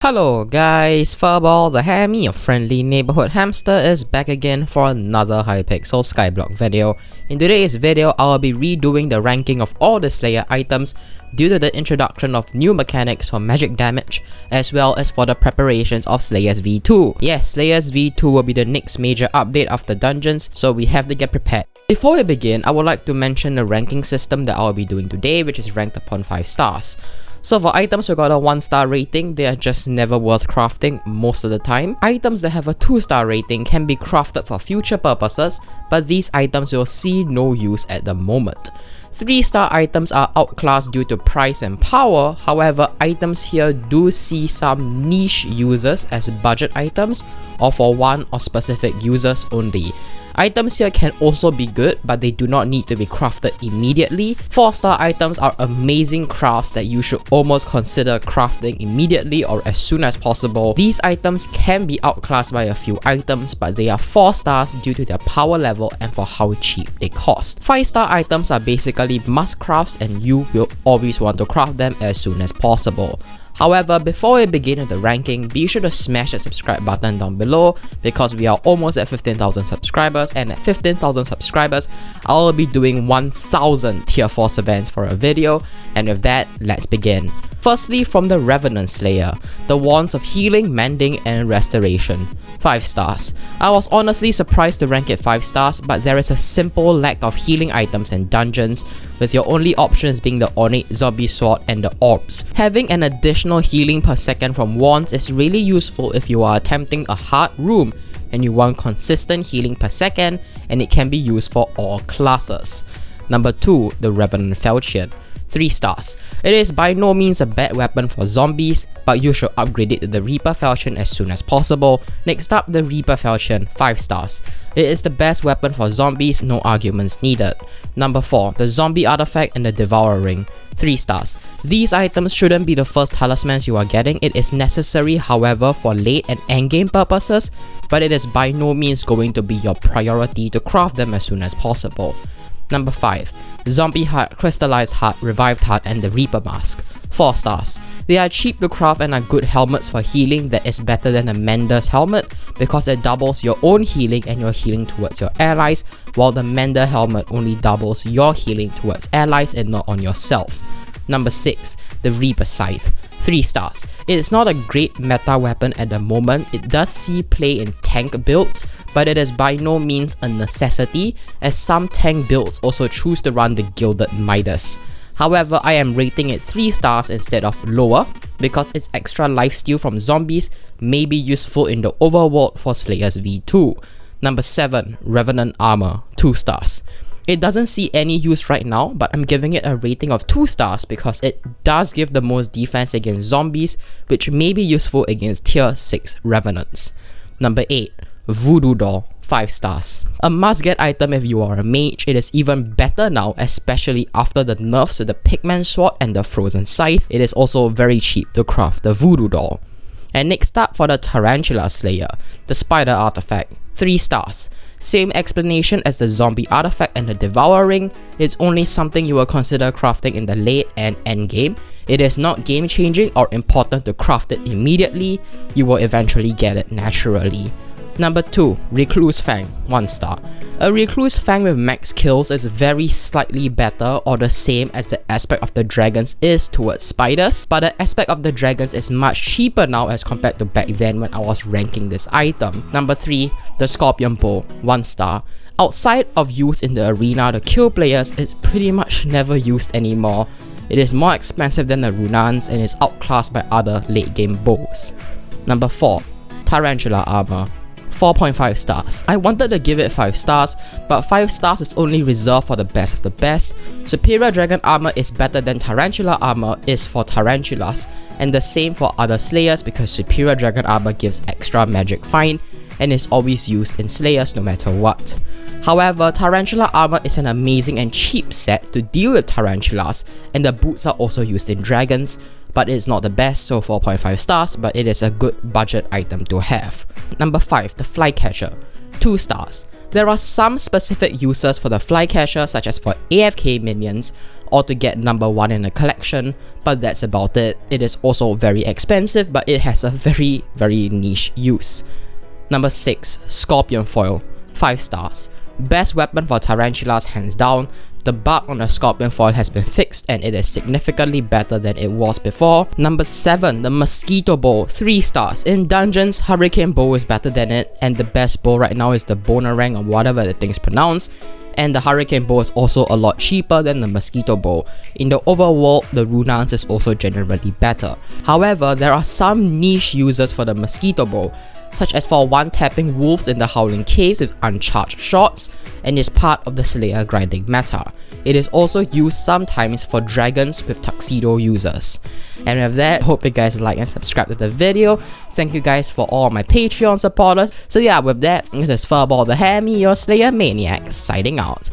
Hello guys, FurballTheHammy, your friendly neighborhood hamster, is back again for another Hypixel Skyblock video. In today's video, I'll be redoing the ranking of all the Slayer items due to the introduction of new mechanics for magic damage, as well as for the preparations of Slayers V2. Yes, Slayers V2 will be the next major update after dungeons, so we have to get prepared. Before we begin, I would like to mention the ranking system that I'll be doing today, which is ranked upon 5 stars. So for items who got a 1-star rating, they are just never worth crafting most of the time. Items that have a 2-star rating can be crafted for future purposes, but these items will see no use at the moment. 3-star items are outclassed due to price and power, however items here do see some niche users as budget items or for one or specific users only. Items here can also be good, but they do not need to be crafted immediately. 4-star items are amazing crafts that you should almost consider crafting immediately or as soon as possible. These items can be outclassed by a few items, but they are 4 stars due to their power level and for how cheap they cost. 5-star items are basically must crafts and you will always want to craft them as soon as possible. However, before we begin with the ranking, be sure to smash the subscribe button down below because we are almost at 15,000 subscribers, and at 15,000 subscribers, I'll be doing 1,000 tier 4 events for a video, and with that, let's begin. Firstly, from the Revenant Slayer, the wands of healing, mending, and restoration. 5 stars. I was honestly surprised to rank it 5 stars, but there is a simple lack of healing items in dungeons, with your only options being the ornate zombie sword and the orbs. Having an additional healing per second from wands is really useful if you are attempting a hard room and you want consistent healing per second, and it can be used for all classes. Number 2, the Revenant Falchion. 3 stars. It is by no means a bad weapon for zombies, but you should upgrade it to the Reaper Falchion as soon as possible. Next up, the Reaper Falchion, 5 stars. It is the best weapon for zombies, no arguments needed. Number 4, the Zombie Artifact and the Devourer Ring, 3 stars. These items shouldn't be the first talismans you are getting. It is necessary, however, for late and endgame purposes, but it is by no means going to be your priority to craft them as soon as possible. Number 5, Zombie Heart, Crystallized Heart, Revived Heart, and the Reaper Mask, 4 stars. They are cheap to craft and are good helmets for healing that is better than a Mender's helmet because it doubles your own healing and your healing towards your allies, while the Mender helmet only doubles your healing towards allies and not on yourself. Number 6, the Reaper Scythe, 3 stars. It is not a great meta weapon at the moment. It does see play in tank builds, but it is by no means a necessity, as some tank builds also choose to run the Gilded Midas. However, I am rating it 3 stars instead of lower because its extra lifesteal from zombies may be useful in the overworld for Slayers V2. Number 7, Revenant Armor, 2 stars. It doesn't see any use right now, but I'm giving it a rating of 2 stars because it does give the most defense against zombies, which may be useful against tier 6 Revenants. Number 8, Voodoo Doll, 5 stars. A must-get item if you are a mage. It is even better now, especially after the nerfs to the Pigman Sword and the Frozen Scythe. It is also very cheap to craft the Voodoo Doll. And next up, for the Tarantula Slayer, the Spider Artifact, 3 stars. Same explanation as the Zombie Artifact and the Devourer Ring. It's only something you will consider crafting in the late and end game. It is not game changing or important to craft it immediately. You will eventually get it naturally. Number 2, Recluse Fang, 1 star. A Recluse Fang with max kills is very slightly better or the same as the aspect of the dragons is towards spiders, but the aspect of the dragons is much cheaper now as compared to back then when I was ranking this item. Number 3, the Scorpion Bow, 1 star. Outside of use in the arena to kill players, it's pretty much never used anymore. It is more expensive than the Runans and is outclassed by other late game bows. Number 4, Tarantula Armor, 4.5 stars. I wanted to give it 5 stars, but 5 stars is only reserved for the best of the best. Superior Dragon Armor is better than Tarantula Armor is for Tarantulas, and the same for other Slayers because Superior Dragon Armor gives extra magic find and is always used in Slayers no matter what. However, Tarantula Armor is an amazing and cheap set to deal with Tarantulas, and the boots are also used in dragons, but it's not the best, so 4.5 stars, but it is a good budget item to have. Number 5, the Flycatcher, 2 stars. There are some specific uses for the fly catcher, such as for AFK minions or to get number 1 in a collection, but that's about it. It is also very expensive, but it has a very niche use. Number 6, Scorpion Foil, 5 stars. Best weapon for Tarantulas hands down. The bug on the Scorpion Foil has been fixed and it is significantly better than it was before. Number 7, the Mosquito Bow, 3 stars. In dungeons, Hurricane Bow is better than it, and the best bow right now is the Bonerang or whatever the thing's pronounced. And the Hurricane Bow is also a lot cheaper than the Mosquito Bow. In the overworld, the Runance is also generally better. However, there are some niche uses for the Mosquito Bow, such as for one-tapping wolves in the Howling Caves with uncharged shots, and is part of the Slayer grinding meta. It is also used sometimes for dragons with tuxedo users. And with that, hope you guys like and subscribe to the video. Thank you guys for all my Patreon supporters. So yeah, with that, this is FurballTheHammy, your Slayer maniac, signing out.